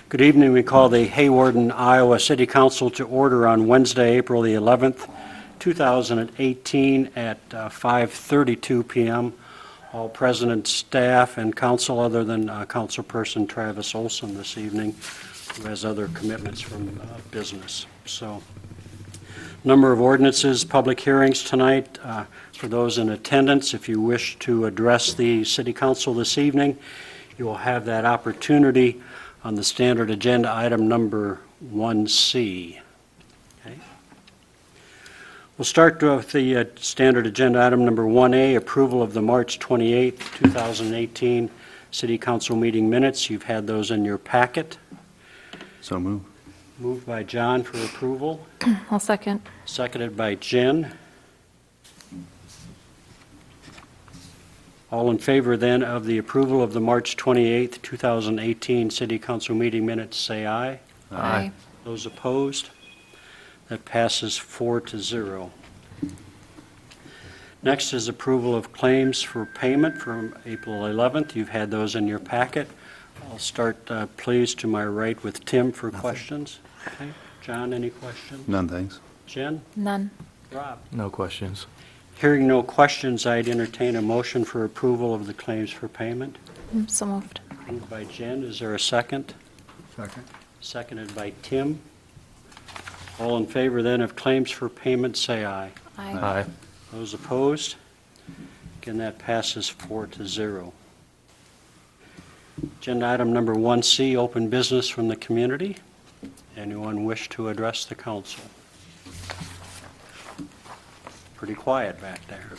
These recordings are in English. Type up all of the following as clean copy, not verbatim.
Good evening. We call the Hawarden, Iowa City Council to order on Wednesday, April the 11th, 2018 at 5:32 p.m. All present staff and council other than Councilperson Travis Olson this evening, who has other commitments from business. So, number of ordinances, public hearings tonight. For those in attendance, if you wish to address the City Council this evening, you will have that opportunity on the standard agenda item number 1C. Okay. We'll start with the standard agenda item number 1A, approval of the March 28, 2018 City Council meeting minutes. You've had those in your packet. So move. Moved by John for approval. I'll second. Seconded by Jen. All in favor then of the approval of the March 28th, 2018 City Council meeting minutes, say aye. Aye. Those opposed? That passes 4-0. Next is approval of claims for payment from April 11th. You've had those in your packet. I'll start, please, to my right with Tim for questions. Okay. John, any questions? None, thanks. Jen? None. Rob? No questions. Hearing no questions, I'd entertain a motion for approval of the claims for payment. So moved. Moved by Jen. Is there a second? Second. Seconded by Tim. All in favor then of claims for payment, say aye. Aye. Those opposed? Again, that passes 4-0. Agenda item number 1C, open business from the community. Anyone wish to address the council? Pretty quiet back there.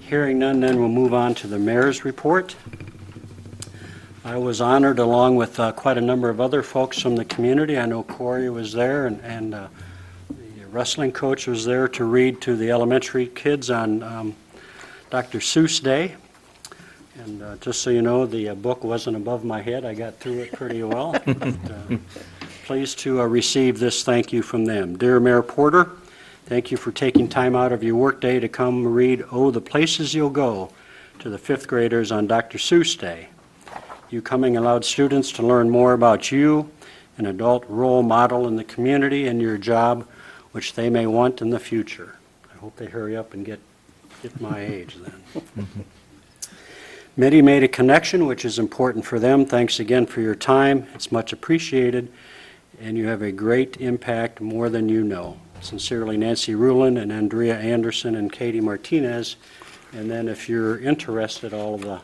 Hearing none, then we'll move on to the mayor's report. I was honored, along with quite a number of other folks from the community. I know Corey was there, and the wrestling coach was there to read to the elementary kids on Dr. Seuss Day. And just so you know, the book wasn't above my head. I got through it pretty well. But, pleased to receive this thank you from them. Dear Mayor Porter, thank you for taking time out of your workday to come read Oh, the Places You'll Go to the fifth graders on Dr. Seuss Day. You coming allowed students to learn more about you, an adult role model in the community, and your job, which they may want in the future. I hope they hurry up and get my age then. Many made a connection, which is important for them. Thanks again for your time. It's much appreciated, and you have a great impact, more than you know. Sincerely, Nancy Rulin and Andrea Anderson and Katie Martinez, and then if you're interested, all the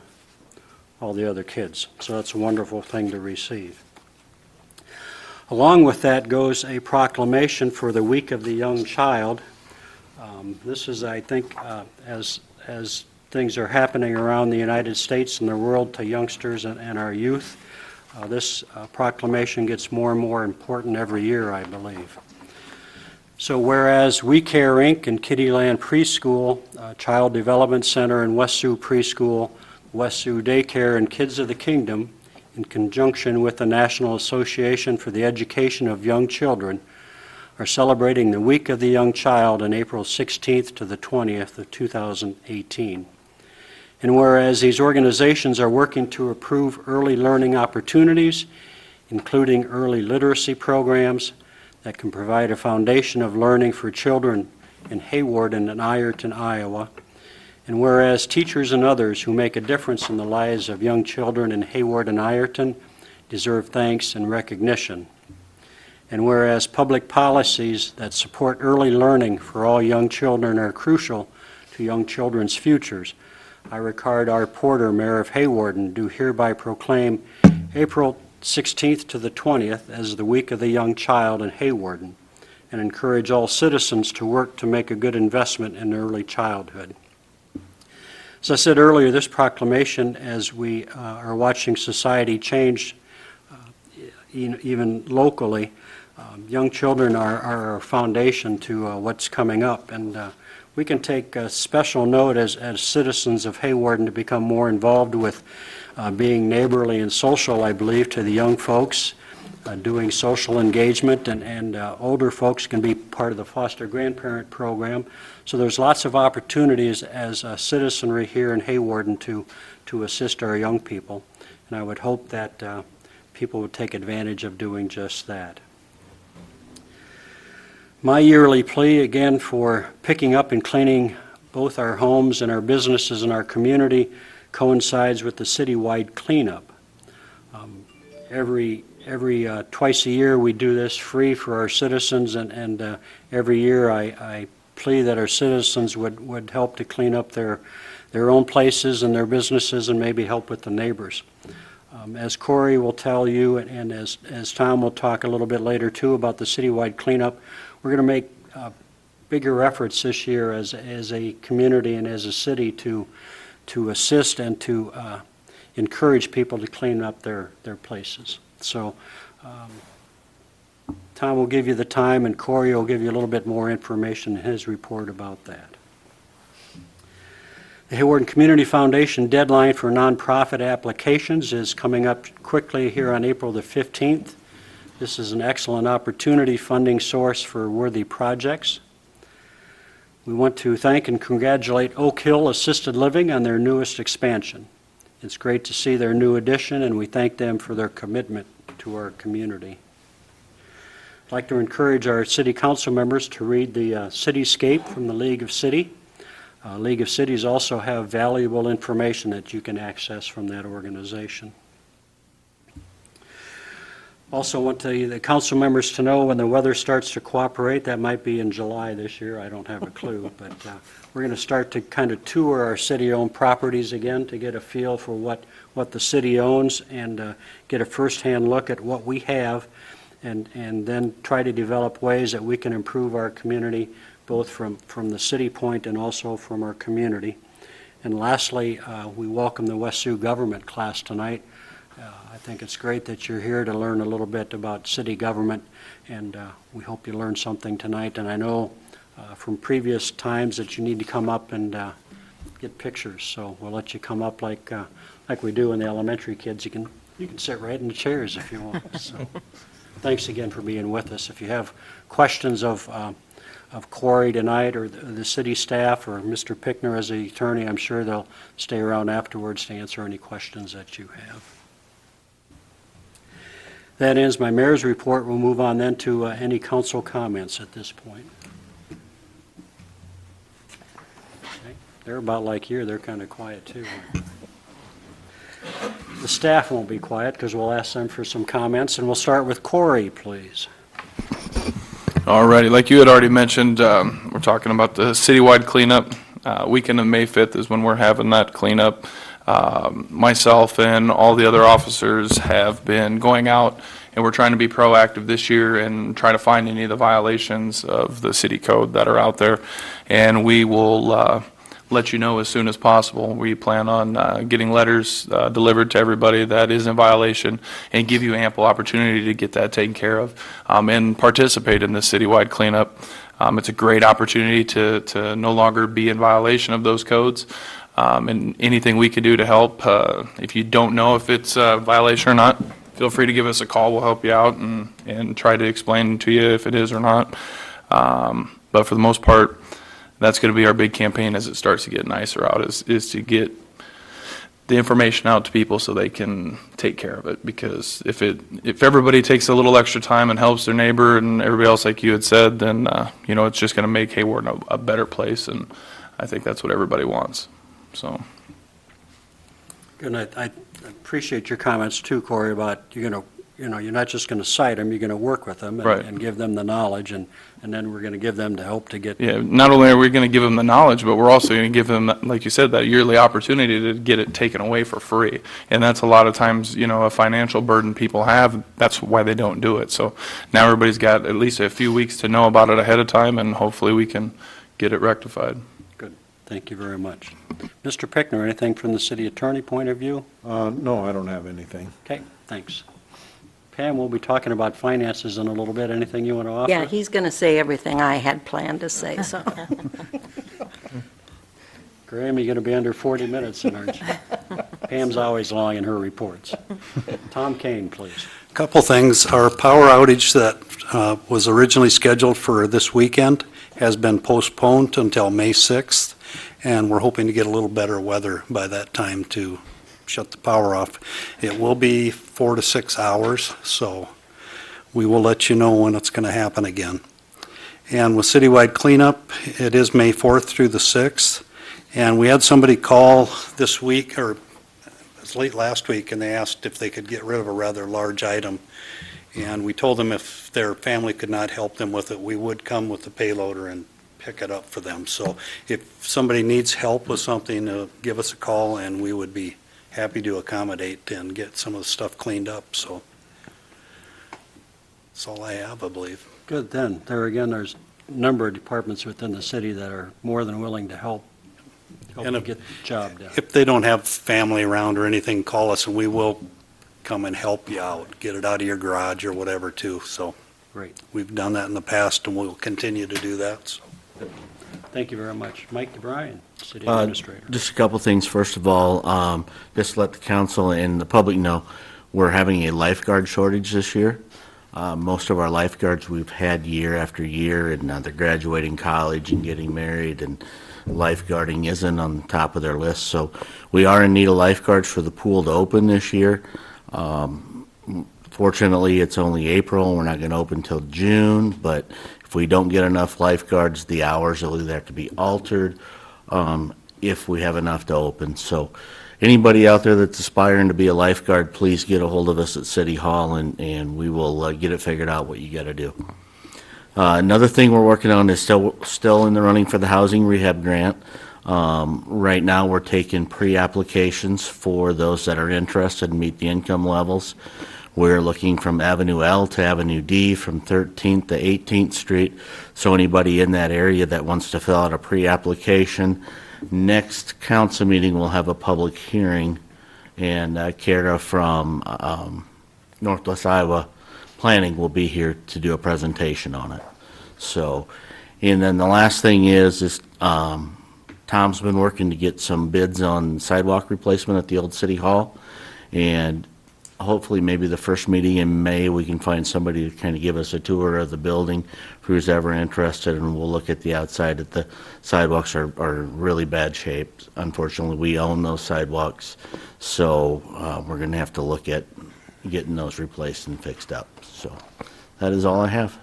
other kids. So that's a wonderful thing to receive. Along with that goes a proclamation for the Week of the Young Child. This is, I think, as things are happening around the United States and the world to youngsters and our youth, this proclamation gets more and more important every year, I believe. So whereas We Care Inc. and Kittyland Preschool, Child Development Center and West Sioux Preschool, West Sioux Daycare, and Kids of the Kingdom, in conjunction with the National Association for the Education of Young Children, are celebrating the Week of the Young Child on April 16th to the 20th of 2018. And whereas these organizations are working to improve early learning opportunities, including early literacy programs that can provide a foundation of learning for children in Hawarden and Ironton, Iowa, and whereas teachers and others who make a difference in the lives of young children in Hawarden and Ironton deserve thanks and recognition, and whereas public policies that support early learning for all young children are crucial to young children's futures, I, Ricard R. Porter, Mayor of Hawarden, do hereby proclaim April 16th to the 20th as the Week of the Young Child in Hawarden, and encourage all citizens to work to make a good investment in early childhood. As I said earlier, this proclamation, as we are watching society change, even locally, young children are our foundation to what's coming up, and we can take a special note as citizens of Hawarden to become more involved with being neighborly and social, I believe, to the young folks doing social engagement, and older folks can be part of the foster grandparent program. So there's lots of opportunities as a citizenry here in Hawarden to assist our young people, and I would hope that people would take advantage of doing just that. My yearly plea, again, for picking up and cleaning both our homes and our businesses and our community coincides with the citywide cleanup. Twice a year we do this free for our citizens, and every year I plea that our citizens would help to clean up their own places and their businesses and maybe help with the neighbors. As Corey will tell you, and as Tom will talk a little bit later too about the citywide cleanup, we're going to make bigger efforts this year as a community and as a city to assist and to encourage people to clean up their places. So Tom will give you the time, and Corey will give you a little bit more information in his report about that. The Hawarden Community Foundation deadline for nonprofit applications is coming up quickly here on April the 15th. This is an excellent opportunity funding source for worthy projects. We want to thank and congratulate Oak Hill Assisted Living on their newest expansion. It's great to see their new addition, and we thank them for their commitment to our community. I'd like to encourage our city council members to read the Cityscape from the League of Cities. League of Cities also have valuable information that you can access from that organization. Also want the council members to know when the weather starts to cooperate. That might be in July this year, I don't have a clue, but we're going to start to kind of tour our city-owned properties again to get a feel for what the city owns and get a first-hand look at what we have, and then try to develop ways that we can improve our community, both from the city point and also from our community. And lastly, we welcome the West Sioux government class tonight. I think it's great that you're here to learn a little bit about city government, and we hope you learned something tonight. And I know from previous times that you need to come up and get pictures, so we'll let you come up like we do in the elementary kids. You can sit right in the chairs if you want. So thanks again for being with us. If you have questions of Corey tonight, or the city staff, or Mr. Pickner as the attorney, I'm sure they'll stay around afterwards to answer any questions that you have. That ends my mayor's report. We'll move on then to any council comments at this point. Okay. They're about like you. They're kind of quiet too. The staff won't be quiet because we'll ask them for some comments, and we'll start with Corey, please. All righty. Like you had already mentioned, we're talking about the citywide cleanup. Weekend of May 5th is when we're having that cleanup. Myself and all the other officers have been going out, and we're trying to be proactive this year and try to find any of the violations of the city code that are out there, and we will let you know as soon as possible. We plan on getting letters delivered to everybody that is in violation and give you ample opportunity to get that taken care of and participate in the citywide cleanup. It's a great opportunity to no longer be in violation of those codes. And anything we can do to help. If you don't know if it's a violation or not, feel free to give us a call. We'll help you out and try to explain to you if it is or not. But for the most part, that's going to be our big campaign as it starts to get nicer out, is to get the information out to people so they can take care of it. Because if everybody takes a little extra time and helps their neighbor and everybody else, like you had said, then it's just going to make Hawarden a better place, and I think that's what everybody wants. So. Good. And I appreciate your comments too, Corey, about you're not just going to cite them, you're going to work with them and, right, and give them the knowledge, and then we're going to give them the help to get. Yeah. Not only are we going to give them the knowledge, but we're also going to give them, like you said, that yearly opportunity to get it taken away for free. And that's a lot of times, a financial burden people have. That's why they don't do it. So now everybody's got at least a few weeks to know about it ahead of time, and hopefully we can get it rectified. Thank you very much. Mr. Pickner, anything from the city attorney point of view? No, I don't have anything. Okay, thanks. Pam, we'll be talking about finances in a little bit. Anything you want to offer? Yeah, he's going to say everything I had planned to say, so. Graham, you're going to be under 40 minutes, then, aren't you? Pam's always long in her reports. Tom Kane, please. Couple things. Our power outage that was originally scheduled for this weekend has been postponed until May 6th, and we're hoping to get a little better weather by that time to shut the power off. It will be 4 to 6 hours, so we will let you know when it's going to happen again. And with citywide cleanup, it is May 4th through the 6th, and we had somebody call this week, or it was late last week, and they asked if they could get rid of a rather large item. And we told them if their family could not help them with it, we would come with the payloader and pick it up for them. So if somebody needs help with something, give us a call, and we would be happy to accommodate and get some of the stuff cleaned up. So that's all I have, I believe. Good, then. There again, there's a number of departments within the city that are more than willing to help And you if- get the job done. If they don't have family around or anything, call us, and we will come and help you out, get it out of your garage or whatever, too. So Great. we've done that in the past, and we'll continue to do that. So. Thank you very much. Mike DeBryan, City Uh, Administrator. Just a couple things. First of all, just to let the council and the public know, we're having a lifeguard shortage this year. Most of our lifeguards we've had year after year, and they're graduating college and getting married, and lifeguarding isn't on the top of their list. So we are in need of lifeguards for the pool to open this year. Fortunately, it's only April. We're not going to open until June, but if we don't get enough lifeguards, the hours will either have to be altered if we have enough to open. So anybody out there that's aspiring to be a lifeguard, please get a hold of us at City Hall, and we will get it figured out what you got to do. Another thing we're working on is still in the running for the housing rehab grant. Right now, we're taking pre-applications for those that are interested and meet the income levels. We're looking from Avenue L to Avenue D, from 13th to 18th Street. So anybody in that area that wants to fill out a pre-application, next council meeting we'll have a public hearing, and Kara from Northwest Iowa Planning will be here to do a presentation on it. So, and then the last thing is Tom's been working to get some bids on sidewalk replacement at the old City Hall, and hopefully maybe the first meeting in May, we can find somebody to kind of give us a tour of the building, who's ever interested, and we'll look at the outside. The sidewalks are really bad shape. Unfortunately, we own those sidewalks, so we're going to have to look at getting those replaced and fixed up. So that is all I have.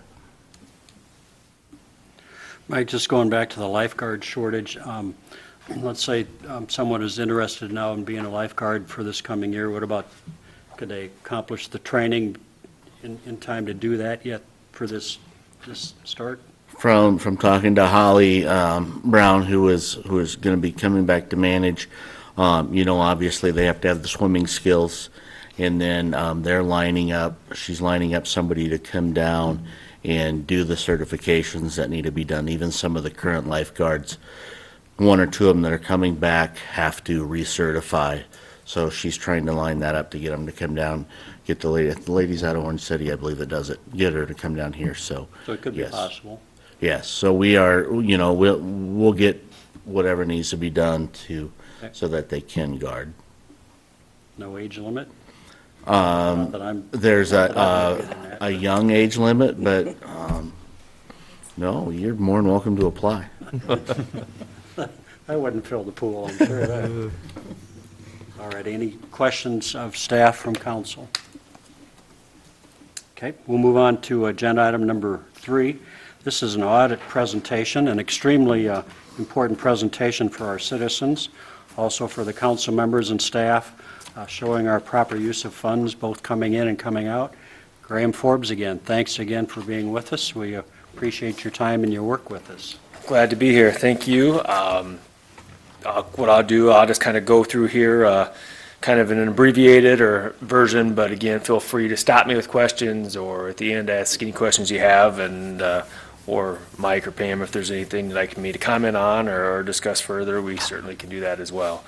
Mike, just going back to the lifeguard shortage, let's say someone is interested now in being a lifeguard for this coming year. What about, could they accomplish the training in time to do that yet for this start? From talking to Holly Brown, who is going to be coming back to manage, obviously they have to have the swimming skills, and then she's lining up somebody to come down and do the certifications that need to be done. Even some of the current lifeguards, one or two of them that are coming back, have to recertify. So she's trying to line that up to get them to come down, get the ladies out of Orange City, I believe that does it, get her to come down here. So it could be yes. possible. Yes, so we are, we'll get whatever needs to be done so that they can guard. No age limit? There's a young age limit, but no, you're more than welcome to apply. I wouldn't fill the pool, I'm sure of that. All right, any questions of staff from council? Okay, we'll move on to agenda item number 3. This is an audit presentation, an extremely important presentation for our citizens, also for the council members and staff, showing our proper use of funds, both coming in and coming out. Graham Forbes again, thanks again for being with us. We appreciate your time and your work with us. Glad to be here. Thank you. What I'll do, I'll just kind of go through here, kind of in an abbreviated version, but again, feel free to stop me with questions, or at the end ask any questions you have, and or Mike or Pam, if there's anything you'd like me to comment on or discuss further, we certainly can do that as well.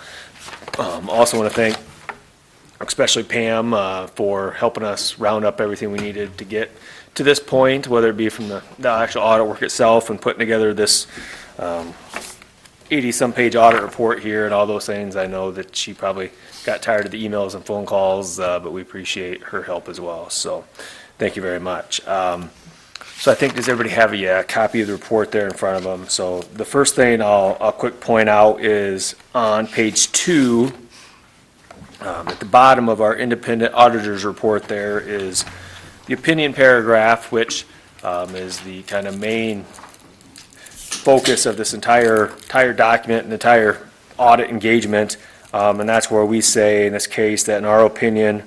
Also want to thank especially Pam for helping us round up everything we needed to get to this point, whether it be from the actual audit work itself and putting together this 80-some page audit report here and all those things. I know that she probably got tired of the emails and phone calls, but we appreciate her help as well. So thank you very much. So I think, does everybody have a copy of the report there in front of them? So the first thing I'll quick point out is on page 2, at the bottom of our independent auditor's report, there is the opinion paragraph, which is the kind of main focus of this entire document and entire audit engagement. And that's where we say, in this case, that in our opinion,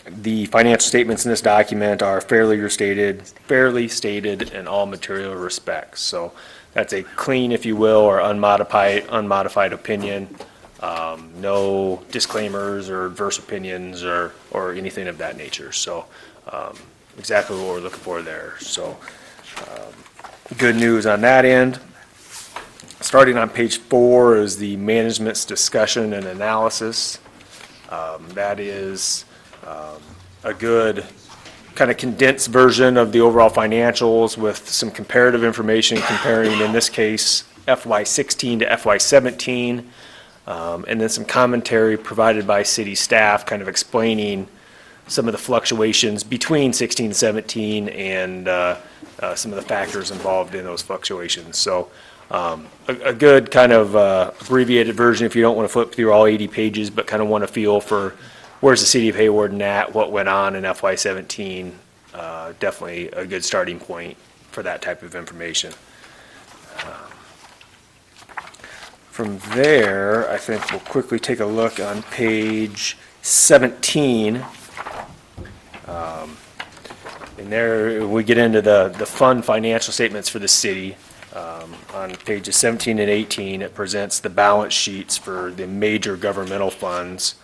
the financial statements in this document are fairly stated in all material respects. So that's a clean, if you will, or unmodified opinion. No disclaimers or adverse opinions or anything of that nature. So exactly what we're looking for there. So good news on that end. Starting on page 4 is the management's discussion and analysis. That is a good kind of condensed version of the overall financials with some comparative information comparing, in this case, FY16 to FY17, and then some commentary provided by city staff kind of explaining some of the fluctuations between 16 and 17 and some of the factors involved in those fluctuations. So a good kind of abbreviated version if you don't want to flip through all 80 pages, but kind of want to feel for where's the city of Hawarden at, what went on in FY17. Definitely a good starting point for that type of information. From there, I think we'll quickly take a look on page 17. And there we get into the fund financial statements for the city. On pages 17 and 18, it presents the balance sheets for the major governmental funds,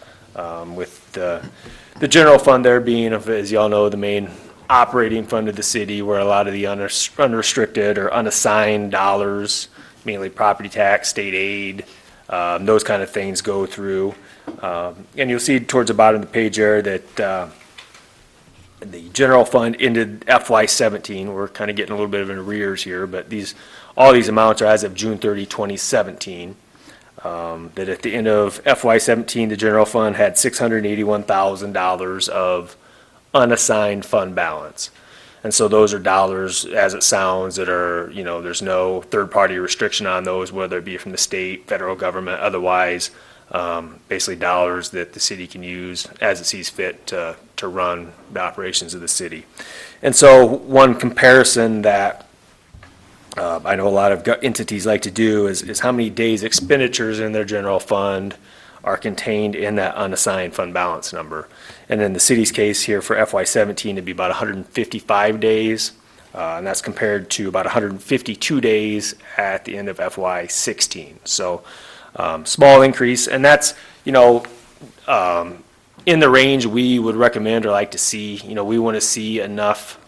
with the general fund there being, as you all know, the main operating fund of the city, where a lot of the unrestricted or unassigned dollars, mainly property tax, state aid, those kind of things go through. And you'll see towards the bottom of the page there that the general fund ended FY17. We're kind of getting a little bit of an arrears here, but all these amounts are as of June 30, 2017. That at the end of FY17, the general fund had $681,000 of unassigned fund balance. And so those are dollars, as it sounds, that are, there's no third-party restriction on those, whether it be from the state, federal government, otherwise, basically dollars that the city can use as it sees fit to run the operations of the city. And so one comparison that I know a lot of entities like to do is how many days expenditures in their general fund are contained in that unassigned fund balance number. And in the city's case here for FY17, it'd be about 155 days, and that's compared to about 152 days at the end of FY16. So small increase, and that's, in the range we would recommend or like to see. We want to see enough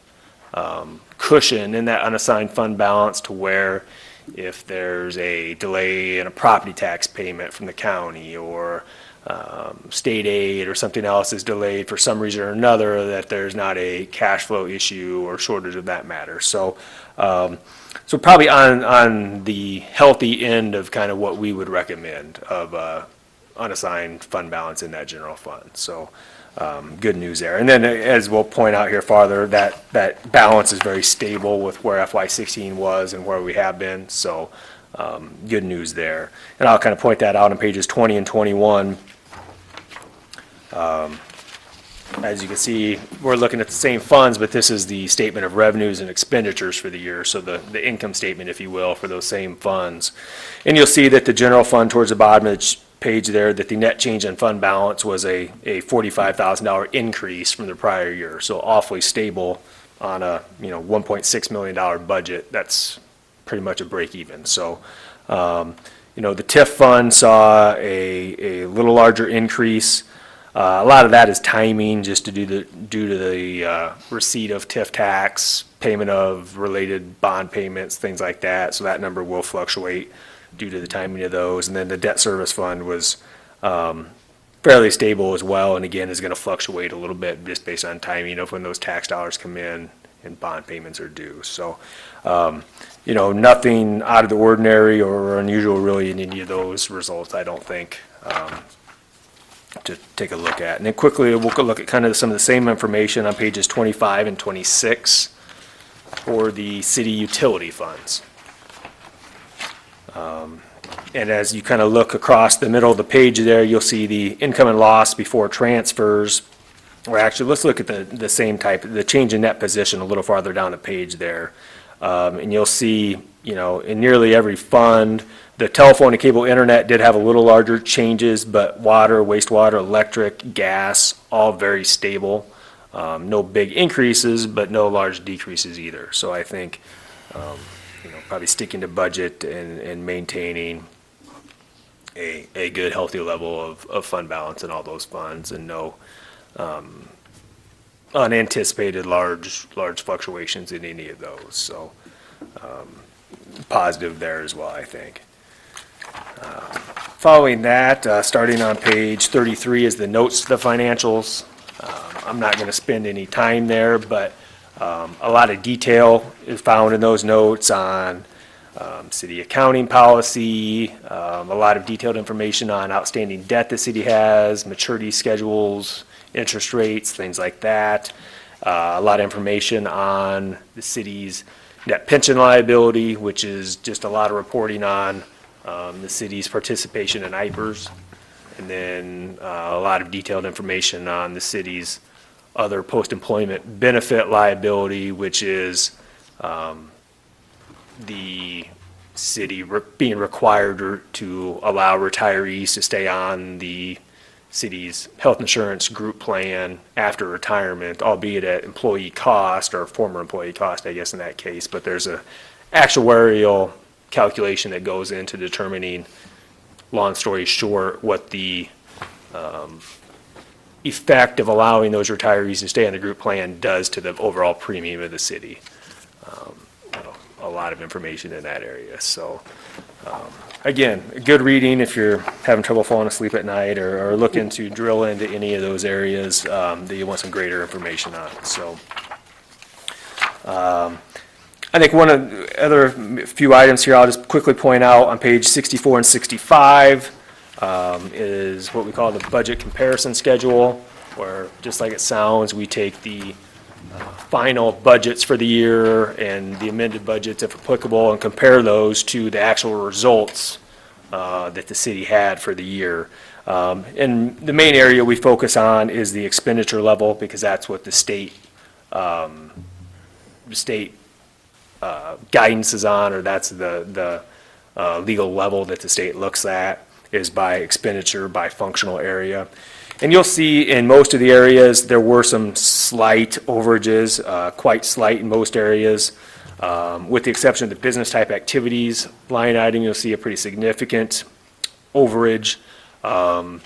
cushion in that unassigned fund balance to where if there's a delay in a property tax payment from the county or state aid or something else is delayed for some reason or another, that there's not a cash flow issue or shortage of that matter. So so probably on the healthy end of kind of what we would recommend of unassigned fund balance in that general fund. So good news there. And then as we'll point out here farther, that balance is very stable with where FY16 was and where we have been. So good news there. And I'll kind of point that out on pages 20 and 21. As you can see, we're looking at the same funds, but this is the statement of revenues and expenditures for the year. So the income statement, if you will, for those same funds. And you'll see that the general fund towards the bottom of the page there, that the net change in fund balance was a $45,000 increase from the prior year. So awfully stable on a $1.6 million budget. That's pretty much a break even. So the TIF fund saw a little larger increase. A lot of that is timing, just due to the receipt of TIF tax, payment of related bond payments, things like that. So that number will fluctuate due to the timing of those. And then the debt service fund was fairly stable as well, and again is going to fluctuate a little bit just based on timing of when those tax dollars come in and bond payments are due. So, you know, nothing out of the ordinary or unusual really in any of those results, I don't think, to take a look at. And then quickly, we'll look at kind of some of the same information on pages 25 and 26 for the city utility funds. And as you kind of look across the middle of the page there, you'll see the income and loss before transfers. Or actually, let's look at the same type, the change in net position a little farther down the page there. And you'll see, you know, in nearly every fund, the telephone and cable internet did have a little larger changes, but water, wastewater, electric, gas, all very stable. No big increases, but no large decreases either. So I think, you know, probably sticking to budget and maintaining a good, healthy level of fund balance in all those funds, and no unanticipated large fluctuations in any of those. So positive there as well, I think. Following that, starting on page 33 is the notes to the financials. I'm not going to spend any time there, but a lot of detail is found in those notes on city accounting policy, a lot of detailed information on outstanding debt the city has, maturity schedules, interest rates, things like that. A lot of information on the city's net pension liability, which is just a lot of reporting on the city's participation in IPERS, and then a lot of detailed information on the city's other post-employment benefit liability, which is the city being required to allow retirees to stay on the city's health insurance group plan after retirement, albeit at employee cost, or former employee cost, I guess in that case, but there's a actuarial calculation that goes into determining, long story short, what the effect of allowing those retirees to stay on the group plan does to the overall premium of the city. A lot of information in that area. So, again, good reading if you're having trouble falling asleep at night, or looking to drill into any of those areas that you want some greater information on. So, I think one of the other few items here I'll just quickly point out on page 64 and 65 is what we call the budget comparison schedule, where, just like it sounds, we take the final budgets for the year and the amended budgets, if applicable, and compare those to the actual results that the city had for the year. And the main area we focus on is the expenditure level, because that's what the state guidance is on, or that's the legal level that the state looks at, is by expenditure, by functional area. And you'll see in most of the areas, there were some slight overages, quite slight in most areas. With the exception of the business type activities line item, you'll see a pretty significant overage. A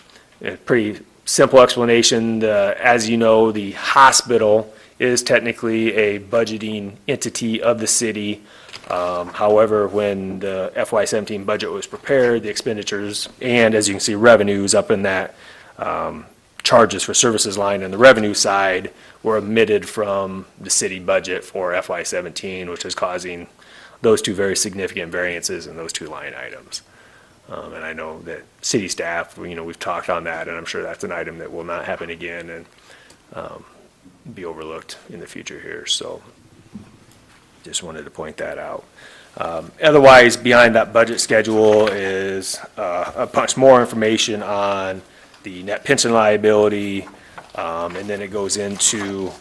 pretty simple explanation. As you know, the hospital is technically a budgeting entity of the city. However, when the FY17 budget was prepared, the expenditures and, as you can see, revenues up in that charges for services line and the revenue side were omitted from the city budget for FY17, which is causing those two very significant variances in those two line items. And I know that city staff, you know, we've talked on that, and I'm sure that's an item that will not happen again and be overlooked in the future here. So just wanted to point that out. Otherwise, behind that budget schedule is a bunch more information on the net pension liability, and then it goes into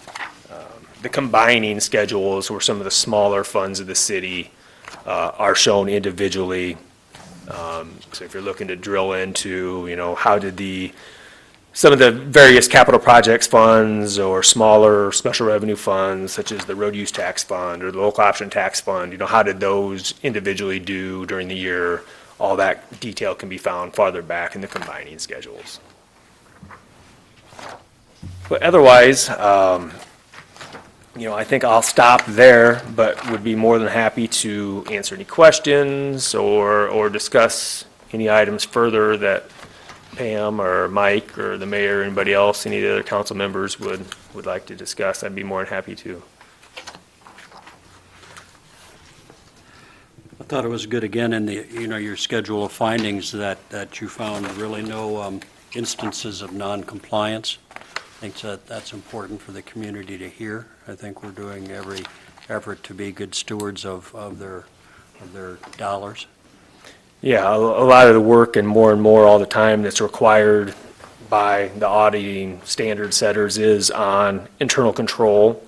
the combining schedules, where some of the smaller funds of the city are shown individually. So if you're looking to drill into, you know, how did some of the various capital projects funds or smaller special revenue funds, such as the road use tax fund or the local option tax fund, you know, how did those individually do during the year? All that detail can be found farther back in the combining schedules. But otherwise, you know, I think I'll stop there, but would be more than happy to answer any questions or discuss any items further that Pam or Mike or the mayor or anybody else, any of the other council members would like to discuss. I'd be more than happy to. thought it was good, again, in the, your schedule of findings that you found really no instances of non-compliance. I think that's important for the community to hear. I think we're doing every effort to be good stewards of their dollars. Yeah, a lot of the work and more all the time that's required by the auditing standard setters is on internal control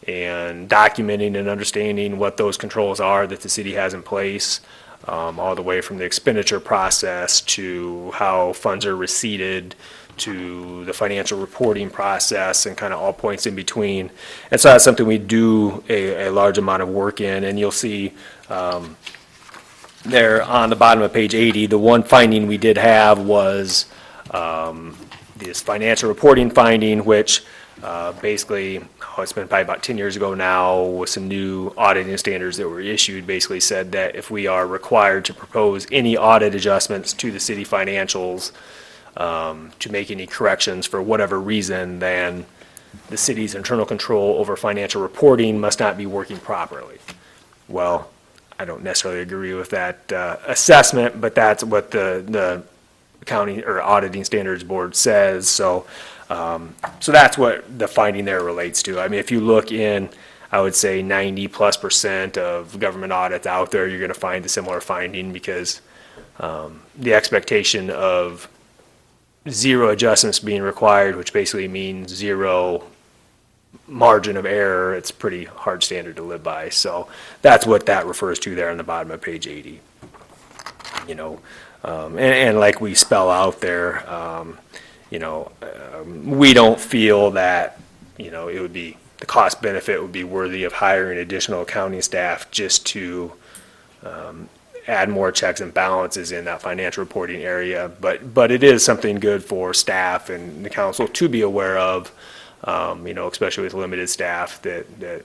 and documenting and understanding what those controls are that the city has in place, all the way from the expenditure process to how funds are receipted to the financial reporting process and kind of all points in between. And so that's something we do a large amount of work in, and you'll see there on the bottom of page 80, the one finding we did have was this financial reporting finding, which basically, it's been probably about 10 years ago now, with some new auditing standards that were issued, basically said that if we are required to propose any audit adjustments to the city financials, to make any corrections for whatever reason, then the city's internal control over financial reporting must not be working properly. Well, I don't necessarily agree with that assessment, but that's what the accounting or auditing standards board says. So that's what the finding there relates to. I mean, if you look in, I would say 90+% of government audits out there, you're going to find a similar finding, because the expectation of zero adjustments being required, which basically means zero margin of error, it's a pretty hard standard to live by. So that's what that refers to there on the bottom of page 80. And like we spell out there, we don't feel that, it would be, the cost benefit would be worthy of hiring additional accounting staff just to add more checks and balances in that financial reporting area. But it is something good for staff and the council to be aware of, especially with limited staff, that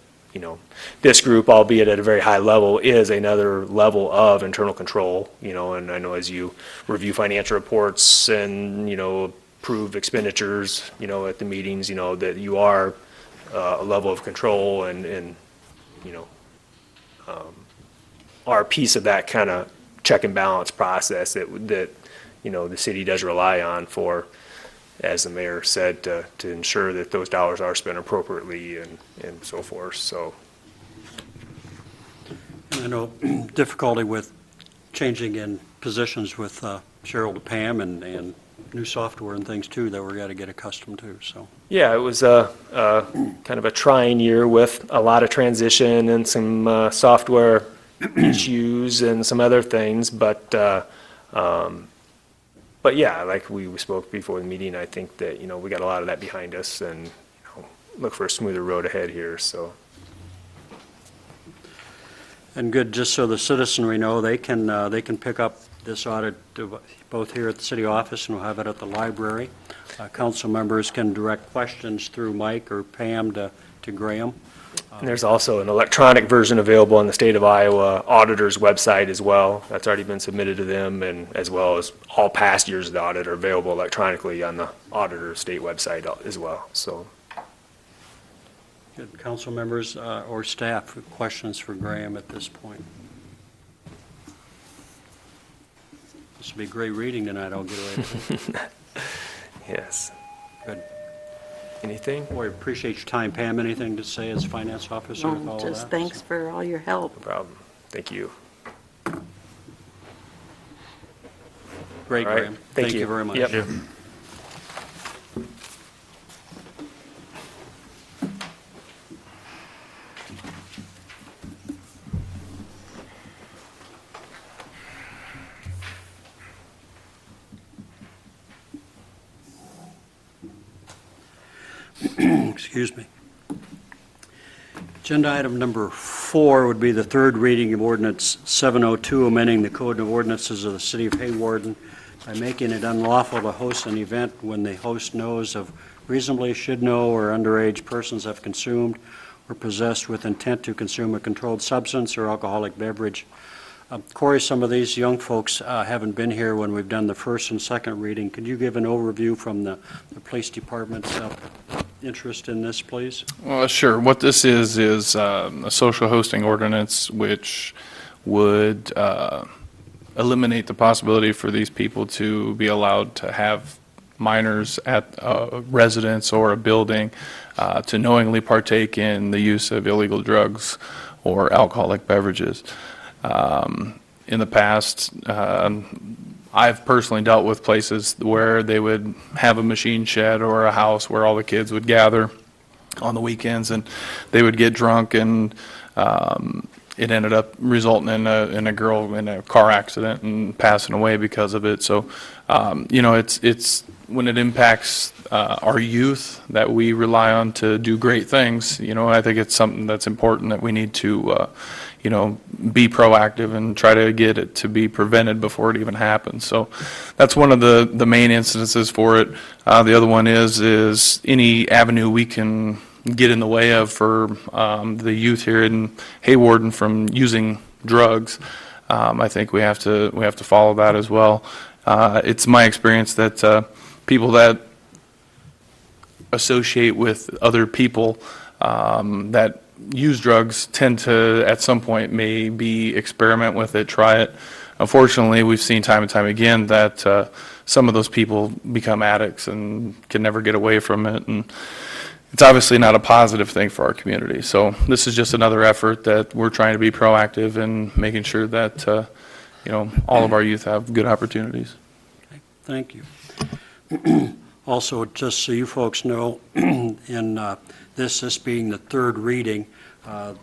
this group, albeit at a very high level, is another level of internal control, and I know as you review financial reports and, approve expenditures, at the meetings, that you are a level of control and are a piece of that kind of check and balance process that the city does rely on for, as the mayor said, to ensure that those dollars are spent appropriately and so forth, so. I know difficulty with changing in positions with Cheryl to Pam and new software and things too that we're got to get accustomed to, so. Yeah, it was a kind of a trying year with a lot of transition and some software issues and some other things, but yeah, like we spoke before the meeting, I think that, we got a lot of that behind us and, look for a smoother road ahead here, so. And good, just so the citizenry know, they can pick up this audit both here at the city office, and we'll have it at the library. Council members can direct questions through Mike or Pam to Graham. And there's also an electronic version available on the State of Iowa Auditor's website as well. That's already been submitted to them, and as well as all past years of the audit are available electronically on the Auditor's state website as well, so. Good. Council members or staff, questions for Graham at this point? This will be great reading tonight, I'll get away with it. Yes. Good. Anything? Boy, appreciate your time. Pam, anything to say as finance officer with all of that? Just thanks for all your help. No problem. Thank you. Great, All right. Graham. Thank you. very much. Yep. Excuse me. Agenda item number 4 would be the third reading of ordinance 702, amending the code of ordinances of the city of Hawarden by making it unlawful to host an event when the host knows of reasonably should know or underage persons have consumed or possessed with intent to consume a controlled substance or alcoholic beverage. Corey, some of these young folks haven't been here when we've done the first and second reading. Could you give an overview from the police department's interest in this, please? Well, sure. What this is a social hosting ordinance which would eliminate the possibility for these people to be allowed to have minors at a residence or a building to knowingly partake in the use of illegal drugs or alcoholic beverages. In the past, I've personally dealt with places where they would have a machine shed or a house where all the kids would gather on the weekends, and they would get drunk, and it ended up resulting in a girl in a car accident and passing away because of it. So, it's when it impacts our youth that we rely on to do great things. I think it's something that's important that we need to be proactive and try to get it to be prevented before it even happens. So that's one of the main instances for it. The other one is any avenue we can get in the way of for the youth here in Hawarden from using drugs. I think we have to follow that as well. It's my experience that people that associate with other people that use drugs tend to, at some point, maybe experiment with it, try it. Unfortunately, we've seen time and time again that some of those people become addicts and can never get away from it, and it's obviously not a positive thing for our community. So this is just another effort that we're trying to be proactive in making sure that all of our youth have good opportunities. Thank you. Also, just so you folks know, in this being the third reading,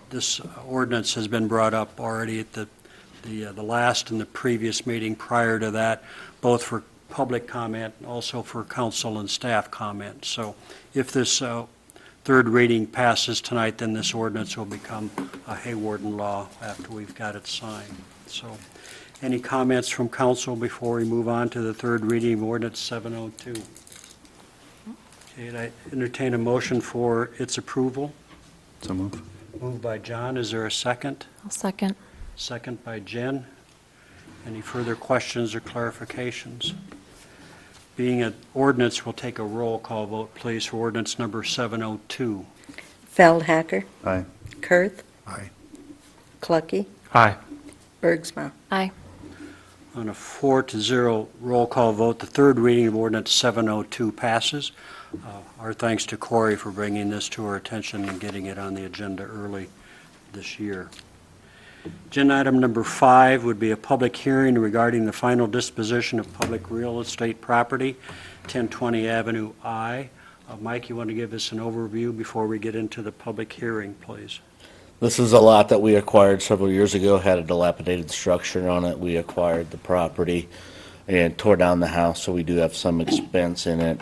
this ordinance has been brought up already at the last and the previous meeting prior to that, both for public comment and also for council and staff comment. So if this third reading passes tonight, then this ordinance will become a Hawarden law after we've got it signed. So any comments from council before we move on to the third reading of ordinance 702? Okay, and I entertain a motion for its approval. So move. Moved by John. Is there a second? I'll second. Second by Jen. Any further questions or clarifications? Being an ordinance, we'll take a roll call vote, please, for ordinance number 702. Feldhacker, Aye. Kurth, Aye. Clucky, Aye. Bergsma. Aye. On a 4-0 roll call vote, the third reading of ordinance 702 passes. Our thanks to Corey for bringing this to our attention and getting it on the agenda early this year. Agenda item number 5 would be a public hearing regarding the final disposition of public real estate property, 1020 Avenue I. Mike, you want to give us an overview before we get into the public hearing, please? This is a lot that we acquired several years ago, had a dilapidated structure on it. We acquired the property and tore down the house, so we do have some expense in it.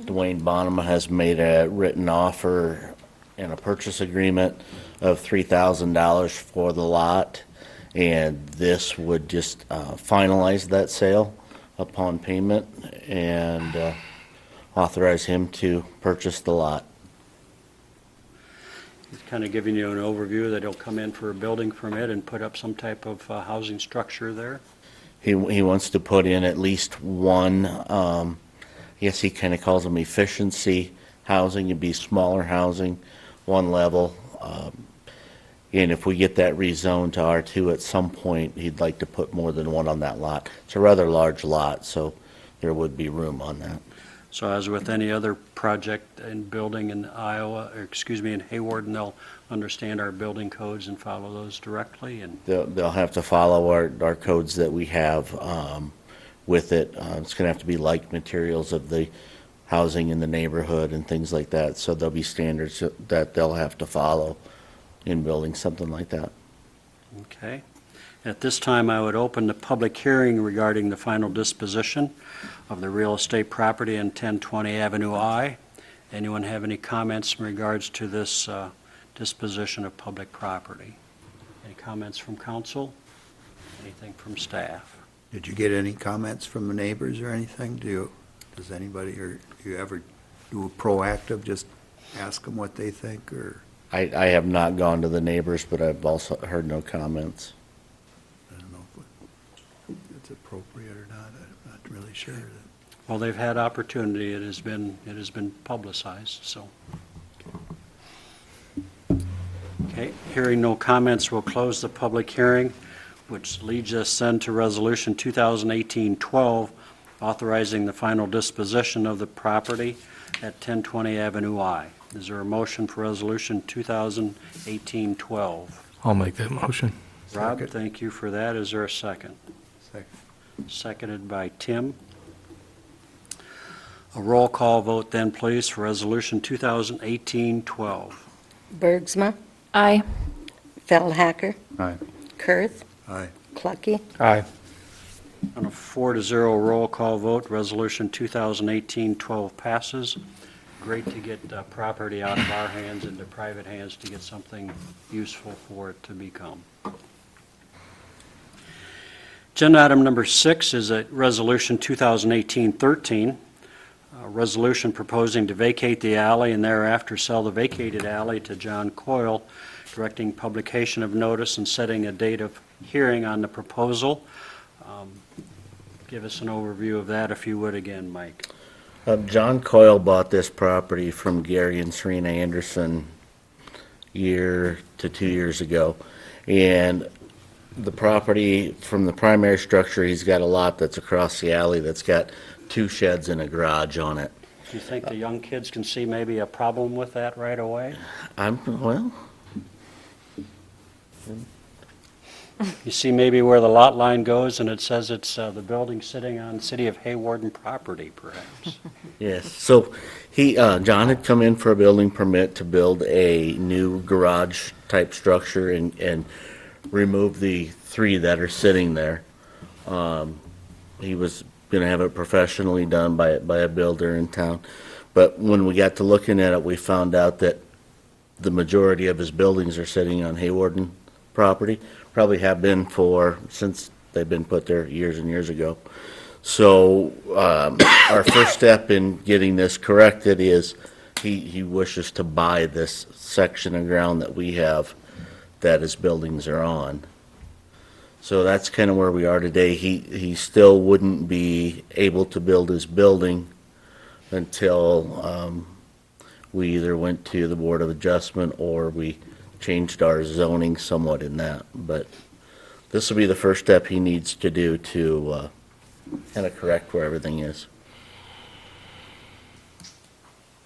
Dwayne Bonham has made a written offer and a purchase agreement of $3,000 for the lot, and this would just finalize that sale upon payment and authorize him to purchase the lot. He's kind of giving you an overview that he'll come in for a building permit and put up some type of housing structure there. He wants to put in at least one, I guess he kind of calls them efficiency housing. It'd be smaller housing, one level. And if we get that rezoned to R2 at some point, he'd like to put more than one on that lot. It's a rather large lot, so there would be room on that. So as with any other project in building in Iowa, or excuse me, in Hawarden, they'll understand our building codes and follow those directly, and They'll have to follow our codes that we have with it. It's going to have to be like materials of the housing in the neighborhood and things like that. So there'll be standards that they'll have to follow in building something like that. okay. At this time, I would open the public hearing regarding the final disposition of the real estate property in 1020 Avenue I. Anyone have any comments in regards to this disposition of public property? Any comments from council? Anything from staff? Did you get any comments from the neighbors or anything? Does anybody, or do you ever do a proactive, just ask them what they think, or? I have not gone to the neighbors, but I've also heard no comments. I don't know if it's appropriate or not. I'm not really sure. Well, they've had opportunity. It has been publicized, so. Okay, Okay, hearing no comments, we'll close the public hearing, which leads us then to Resolution 2018-12, authorizing the final disposition of the property at 1020 Avenue I. Is there a motion for Resolution 2018-12? I'll make that motion. Rob, Second. thank you for that. Is there a second? Second. Seconded by Tim. A roll call vote then, please, for Resolution 2018-12. Bergsma, Aye. Feldhacker. Aye. Kurth, Aye. Clucky, Aye. On a 4-0 roll call vote, Resolution 2018-12 passes. Great to get property out of our hands into private hands to get something useful for it to become. Agenda item number 6 is a Resolution 2018-13, a resolution proposing to vacate the alley and thereafter sell the vacated alley to John Coyle, directing publication of notice and setting a date of hearing on the proposal. Give us an overview of that, if you would, again, Mike. John Coyle bought this property from Gary and Serena Anderson year to 2 years ago. And the property, from the primary structure, he's got a lot that's across the alley that's got 2 sheds and a garage on it. Do you think the young kids can see maybe a problem with that right away? Well, You see maybe where the lot line goes, and it says it's the building sitting on City of Hawarden property, perhaps. yes. So John had come in for a building permit to build a new garage-type structure and remove the 3 that are sitting there. He was going to have it professionally done by a builder in town. But when we got to looking at it, we found out that the majority of his buildings are sitting on Hawarden property, probably have been since they've been put there years and years ago. So our first step in getting this corrected is he wishes to buy this section of ground that we have that his buildings are on. So that's kind of where we are today. He still wouldn't be able to build his building until we either went to the Board of Adjustment or we changed our zoning somewhat in that. But this will be the first step he needs to do to kind of correct where everything is.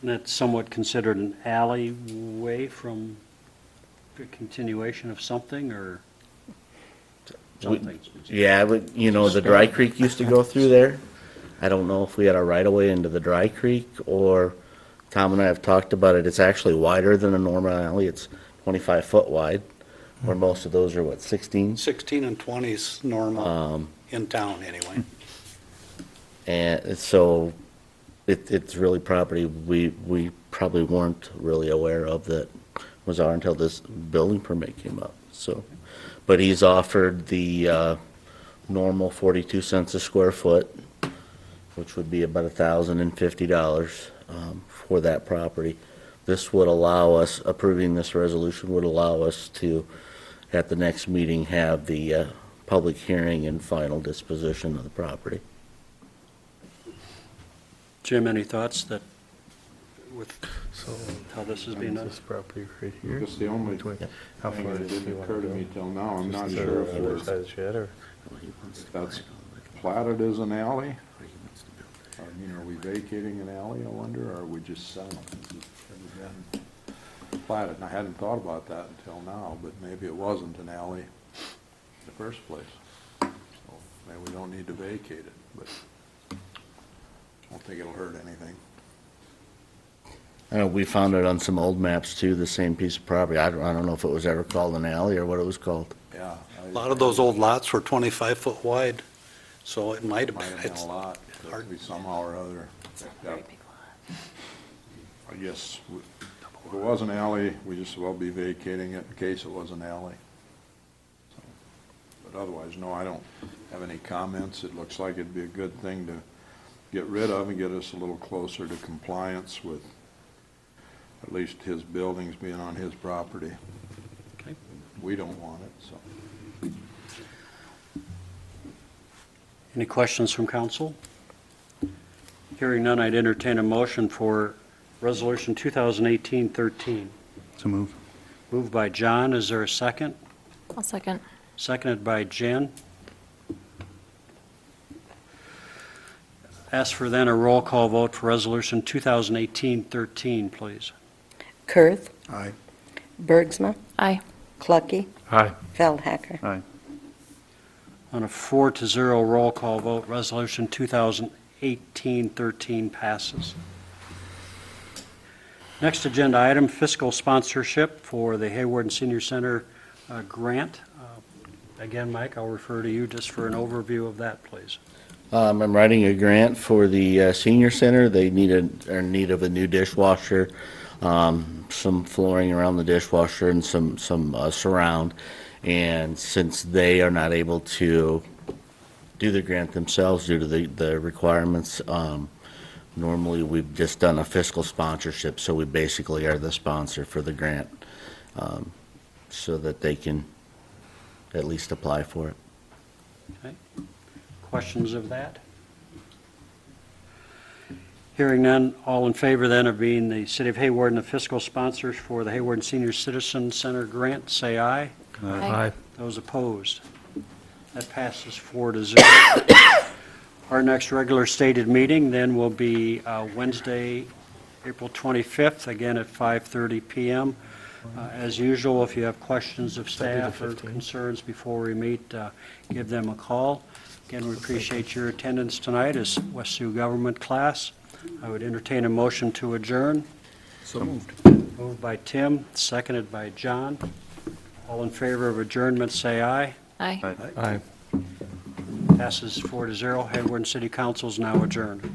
And that's somewhat considered an alleyway from a continuation of something, or something? Yeah, but, the Dry Creek used to go through there. I don't know if we had a right-of-way into the Dry Creek, or Tom and I have talked about it. It's actually wider than a normal alley. It's 25-foot wide, where most of those are, 16? 16 and 20 is normal in town, anyway. And so it's really property we probably weren't really aware of that was ours until this building permit came up. So, but he's offered the normal 42 cents a square foot, which would be about $1,050 for that property. This would allow us, approving this resolution would allow us to, at the next meeting, have the public hearing and final disposition of the property. Jim, any thoughts that, with So how this is being done? this property right here. Guess the only Between- thing How far that does he didn't want occur to to go? me till now, I'm not Just sure if the other we're- side of the shed, or? that's platted as an alley. Are we vacating an alley, I wonder, or are we just selling it? Has it been platted? And I hadn't thought about that until now, but maybe it wasn't an alley in the first place. So maybe we don't need to vacate it, but I don't think it'll hurt anything. We found it on some old maps too, the same piece of property. I don't know if it was ever called an alley or what it was called. Yeah. A lot of those old lots were 25-foot wide, so it might have Might been. have been a lot, but we somehow or other. Yeah. I guess if it was an alley, we just as well be vacating it in case it was an alley. So, but otherwise, no, I don't have any comments. It looks like it'd be a good thing to get rid of and get us a little closer to compliance with at least his buildings being on his property. Okay. We don't want it, so. Any questions from council? Hearing none, I'd entertain a motion for Resolution 2018-13. So move. Moved by John, is there a second? I'll second. Seconded by Jen. Ask for then a roll call vote for Resolution 2018-13, please. Kurth, Aye. Bergsma, Aye. Clucky, Aye. Feldhacker. On a 4-0 roll call vote, Resolution 2018-13 passes. Next agenda item, fiscal sponsorship for the Hawarden Senior Center grant. Again, Mike, I'll refer to you just for an overview of that, please. I'm writing a grant for the senior center. They are in need of a new dishwasher, some flooring around the dishwasher, and some surround. And since they are not able to do the grant themselves due to the requirements, normally we've just done a fiscal sponsorship, so we basically are the sponsor for the grant, so that they can at least apply for it. Okay. Questions of that? Hearing none, all in favor then of being the City of Hawarden the fiscal sponsors for the Hawarden Senior Citizen Center grant, say aye. Aye. Those opposed? That passes 4-0. Our next regular stated meeting then will be Wednesday, April 25th, again at 5:30 PM. As usual, if you have questions of staff or concerns before we meet, give them a call. Again, we appreciate your attendance tonight as West Sioux Government class. I would entertain a motion to adjourn. So moved. Moved by Tim, seconded by John. All in favor of adjournment, say aye. Aye. Aye. Passes 4-0. Hawarden City Council is now adjourned.